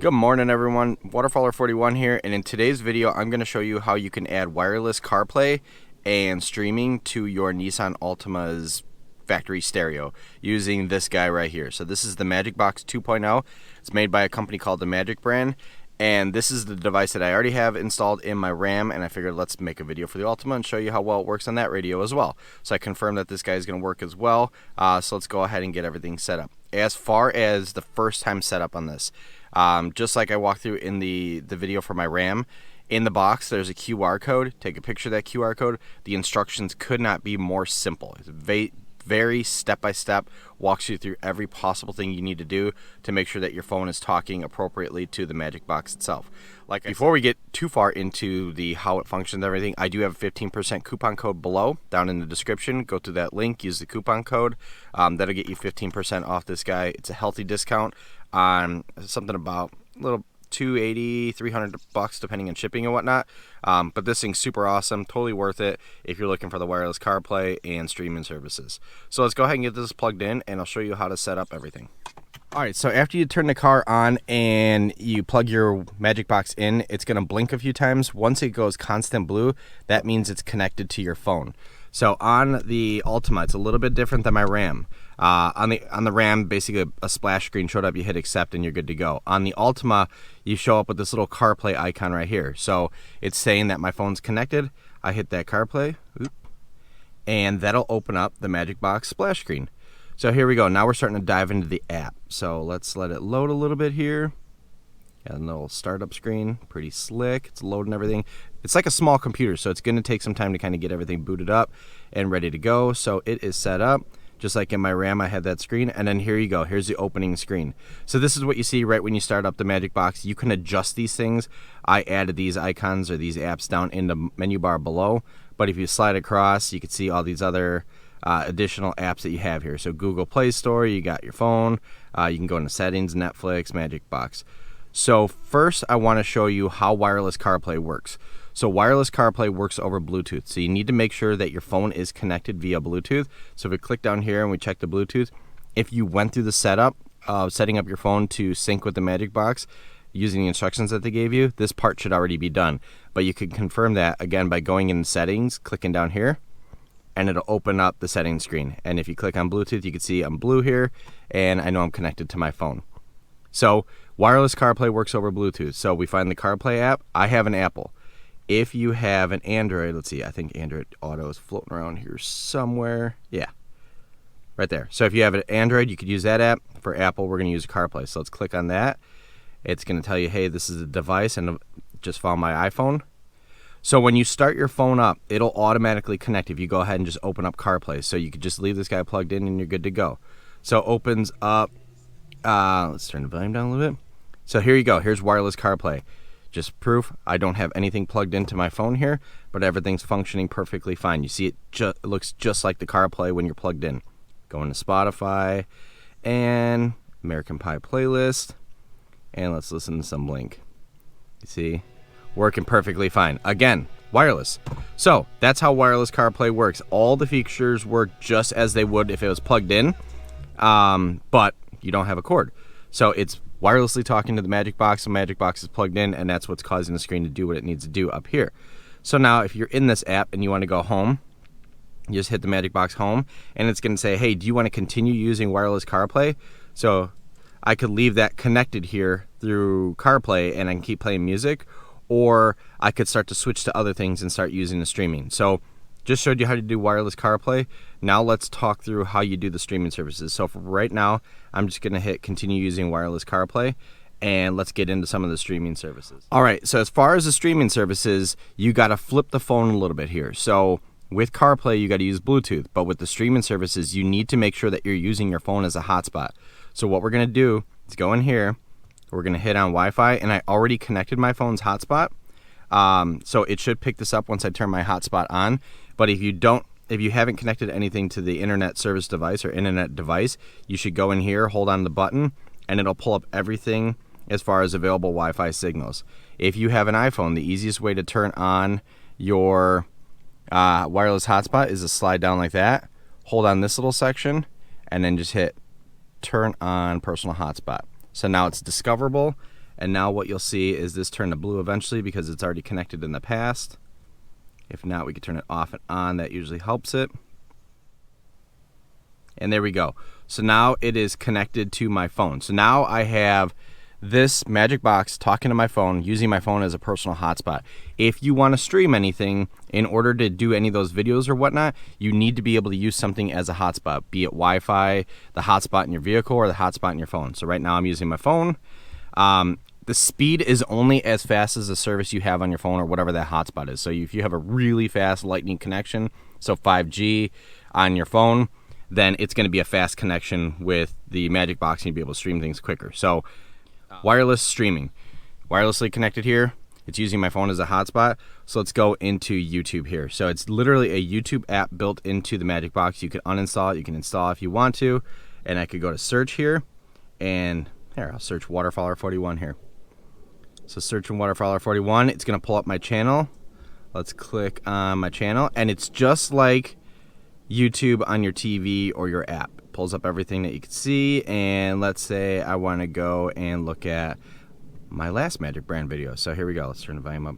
Good morning everyone, Waterfowler41 here, and in today's video I'm going to show you how you can add wireless CarPlay and streaming to your Nissan Altima's factory stereo using this guy right here. So this is the Magic Box 2.0. It's made by a company called the Magic brand, and this is the device that I already have installed in my RAM, and I figured let's make a video for the Altima and show you how well it works on that radio as well. So I confirmed that this guy is going to work as well, so let's go ahead and get everything set up. As far as the first time setup on this, just like I walked through in the video for my RAM, in the box there's a QR code. Take a picture of that QR code. The instructions could not be more simple. It's very step-by-step, walks you through every possible thing you need to do to make sure that your phone is talking appropriately to the Magic Box itself. Before we get too far into the how it functions and everything, I do have a 15% coupon code below, down in the description. Go to that link, use the coupon code. That'll get you 15% off this guy. It's a healthy discount on something about a little $280, $300 depending on shipping and whatnot, but this thing's super awesome, totally worth it if you're looking for the wireless CarPlay and streaming services. So let's go ahead and get this plugged in, and I'll show you how to set up everything. Alright, so after you turn the car on and you plug your Magic Box in, it's going to blink a few times. Once it goes constant blue, that means it's connected to your phone. So on the Altima, it's a little bit different than my RAM. On the RAM, basically a splash screen showed up, you hit accept, and you're good to go. On the Altima, you show up with this little CarPlay icon right here. So it's saying that my phone's connected. I hit that CarPlay, and that'll open up the Magic Box splash screen. So here we go. Now we're starting to dive into the app. So let's let it load a little bit here. Got a little startup screen, pretty slick. It's loading everything. It's like a small computer, so it's going to take some time to kind of get everything booted up and ready to go. So it is set up. Just like in my RAM, I had that screen, and then here you go. Here's the opening screen. So this is what you see right when you start up the Magic Box. You can adjust these things. I added these icons or these apps down in the menu bar below, but if you slide across, you can see all these other additional apps that you have here. So Google Play Store, you got your phone. You can go into settings, Netflix, Magic Box. So first, I want to show you how wireless CarPlay works. So wireless CarPlay works over Bluetooth. So you need to make sure that your phone is connected via Bluetooth. So if we click down here and we check the Bluetooth, if you went through the setup of setting up your phone to sync with the Magic Box using the instructions that they gave you, this part should already be done. But you can confirm that again by going in settings, clicking down here, and it'll open up the settings screen. And if you click on Bluetooth, you can see I'm blue here, and I know I'm connected to my phone. So wireless CarPlay works over Bluetooth. So we find the CarPlay app. I have an Apple. If you have an Android, let's see, I think Android Auto is floating around here somewhere. Yeah, right there. So if you have an Android, you could use that app. For Apple, we're going to use CarPlay. So let's click on that. It's going to tell you, hey, this is a device, and just found my iPhone. So when you start your phone up, it'll automatically connect if you go ahead and just open up CarPlay. So you could just leave this guy plugged in, and you're good to go. So it opens up, let's turn the volume down a little bit. So here you go. Here's wireless CarPlay. Just proof, I don't have anything plugged into my phone here, but everything's functioning perfectly fine. You see it looks just like the CarPlay when you're plugged in. Go into Spotify and American Pie playlist, and let's listen to some Blink. You see, working perfectly fine. Again, wireless. So that's how wireless CarPlay works. All the features work just as they would if it was plugged in, but you don't have a cord. So it's wirelessly talking to the Magic Box. The Magic Box is plugged in, and that's what's causing the screen to do what it needs to do up here. So now if you're in this app and you want to go home, you just hit the Magic Box home, and it's going to say, hey, do you want to continue using wireless CarPlay? So I could leave that connected here through CarPlay, and I can keep playing music, or I could start to switch to other things and start using the streaming. So just showed you how to do wireless CarPlay. Now let's talk through how you do the streaming services. So for right now, I'm just going to hit continue using wireless CarPlay, and let's get into some of the streaming services. All right, so as far as the streaming services, you got to flip the phone a little bit here. So with CarPlay, you got to use Bluetooth, but with the streaming services, you need to make sure that you're using your phone as a hotspot. So what we're going to do is go in here, we're going to hit on Wi-Fi, and I already connected my phone's hotspot. So it should pick this up once I turn my hotspot on. But if you haven't connected anything to the internet service device or internet device, you should go in here, hold on the button, and it'll pull up everything as far as available Wi-Fi signals. If you have an iPhone, the easiest way to turn on your wireless hotspot is to slide down like that, hold on this little section, and then just hit turn on personal hotspot. So now it's discoverable, And now what you'll see is this turn to blue eventually because it's already connected in the past. If not, we can turn it off and on. That usually helps it. And there we go. So now it is connected to my phone. So now I have this magic box talking to my phone, using my phone as a personal hotspot. If you want to stream anything in order to do any of those videos or whatnot, you need to be able to use something as a hotspot, be it Wi-Fi, the hotspot in your vehicle, or the hotspot in your phone. So right now I'm using my phone. The speed is only as fast as the service you have on your phone or whatever that hotspot is. So if you have a really fast lightning connection, so 5G on your phone, then it's going to be a fast connection with the magic box and you'll be able to stream things quicker. So wireless streaming, wirelessly connected here. It's using my phone as a hotspot. So let's go into YouTube here. So it's literally a YouTube app built into the magic box. You can uninstall it, you can install it if you want to. And I could go to search here, and here, I'll search Waterfowler 41 here. So searching Waterfowler 41, it's gonna pull up my channel. Let's click on my channel, and it's just like YouTube on your TV or your app. It pulls up everything that you can see, and let's say I want to go and look at my last Magic Brand video. So here we go. Let's turn the volume up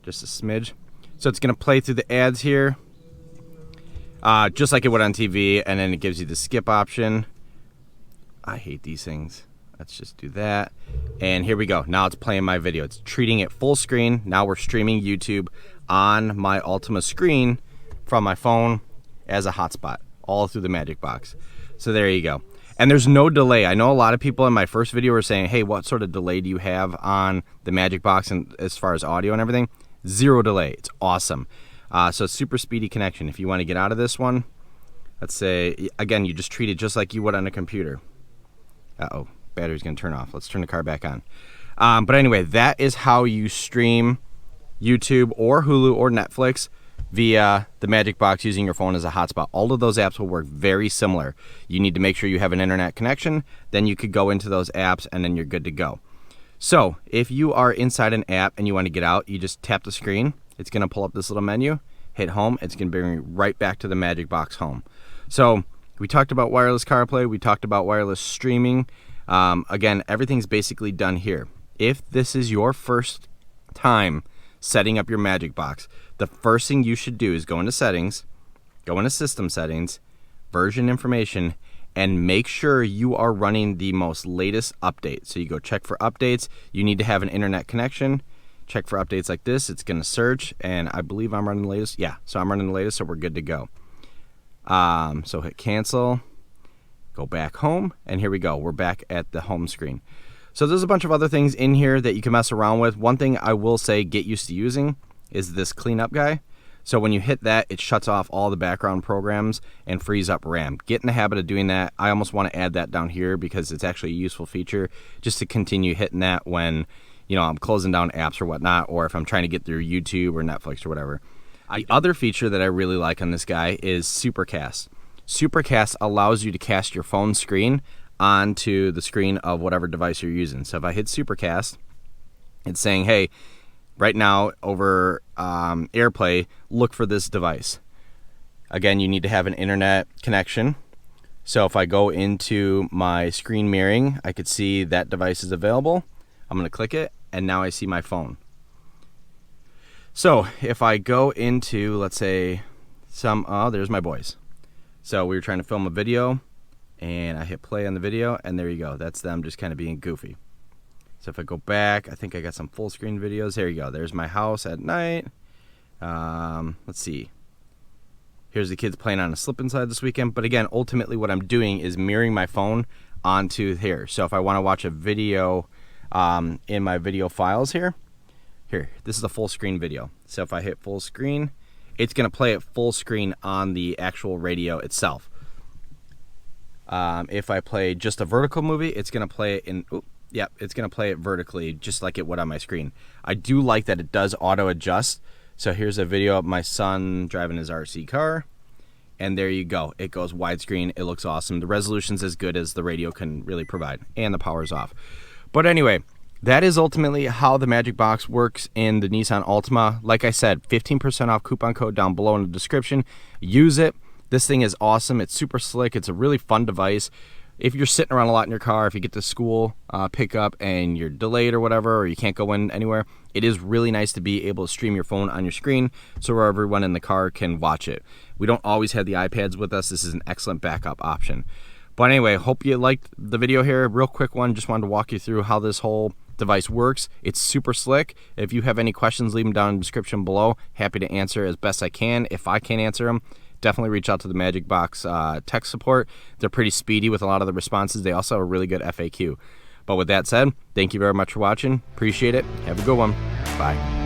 just a smidge. So it's going to play through the ads here, just like it would on TV, and then it gives you the skip option. I hate these things. Let's just do that. And here we go. Now it's playing my video. It's treating it full screen. Now we're streaming YouTube on my Altima screen from my phone as a hotspot, all through the magic box. So there you go. And there's no delay. I know a lot of people in my first video were saying, hey, what sort of delay do you have on the magic box and as far as audio and everything? Zero delay. It's awesome. So super speedy connection. If you want to get out of this one, let's say, again, you just treat it just like you would on a computer. Uh-oh, battery's going to turn off. Let's turn the car back on. But anyway, that is how you stream YouTube or Hulu or Netflix via the magic box using your phone as a hotspot. All of those apps will work very similar. You need to make sure you have an internet connection, then you could go into those apps and then you're good to go. So if you are inside an app and you want to get out, you just tap the screen. It's going to pull up this little menu, hit home. It's going to bring you right back to the magic box home. So we talked about wireless CarPlay. We talked about wireless streaming. Again, everything's basically done here. If this is your first time setting up your magic box, the first thing you should do is go into settings, go into system settings, version information, and make sure you are running the most latest update. So you go check for updates. You need to have an internet connection. Check for updates like this. It's going to search, and I believe I'm running the latest. Yeah, so I'm running the latest, so we're good to go. So hit cancel, go back home, and here we go. We're back at the home screen. So there's a bunch of other things in here that you can mess around with. One thing I will say, get used to using is this cleanup guy. So when you hit that, it shuts off all the background programs and frees up RAM. Get in the habit of doing that. I almost want to add that down here because it's actually a useful feature just to continue hitting that when, you know, I'm closing down apps or whatnot, or if I'm trying to get through YouTube or Netflix or whatever. The other feature that I really like on this guy is SuperCast. SuperCast allows you to cast your phone screen onto the screen of whatever device you're using. So if I hit SuperCast, it's saying, hey, right now over AirPlay, look for this device. Again, you need to have an internet connection. So if I go into my screen mirroring, I could see that device is available. I'm going to click it, and now I see my phone. So if I go into, let's say, there's my boys. So we were trying to film a video, and I hit play on the video, and there you go. That's them just kind of being goofy. So if I go back, I think I got some full screen videos. There you go. There's my house at night. Let's see. Here's the kids playing on a slip and slide this weekend. But again, ultimately what I'm doing is mirroring my phone onto here. So if I want to watch a video in my video files here, this is a full screen video. So if I hit full screen, it's going to play it full screen on the actual radio itself. If I play just a vertical movie, it's going to play it in, it's going to play it vertically just like it would on my screen. I do like that it does auto adjust. So here's a video of my son driving his RC car, and there you go. It goes widescreen. It looks awesome. The resolution's as good as the radio can really provide, and the power's off. But anyway, that is ultimately how the Magic Box works in the Nissan Altima. Like I said, 15% off coupon code down below in the description. Use it. This thing is awesome. It's super slick. It's a really fun device. if you're sitting around a lot in your car, if you get to school pickup and you're delayed or whatever, or you can't go in anywhere, it is really nice to be able to stream your phone on your screen so where everyone in the car can watch it. We don't always have the iPads with us. This is an excellent backup option. But anyway, hope you liked the video here. Real quick one, just wanted to walk you through how this whole device works. It's super slick. If you have any questions, leave them down in the description below. Happy to answer as best I can. If I can't answer them, definitely reach out to the Magic Box tech support. They're pretty speedy with a lot of the responses. They also have a really good FAQ. But with that said, thank you very much for watching. Appreciate it. Have a good one. Bye.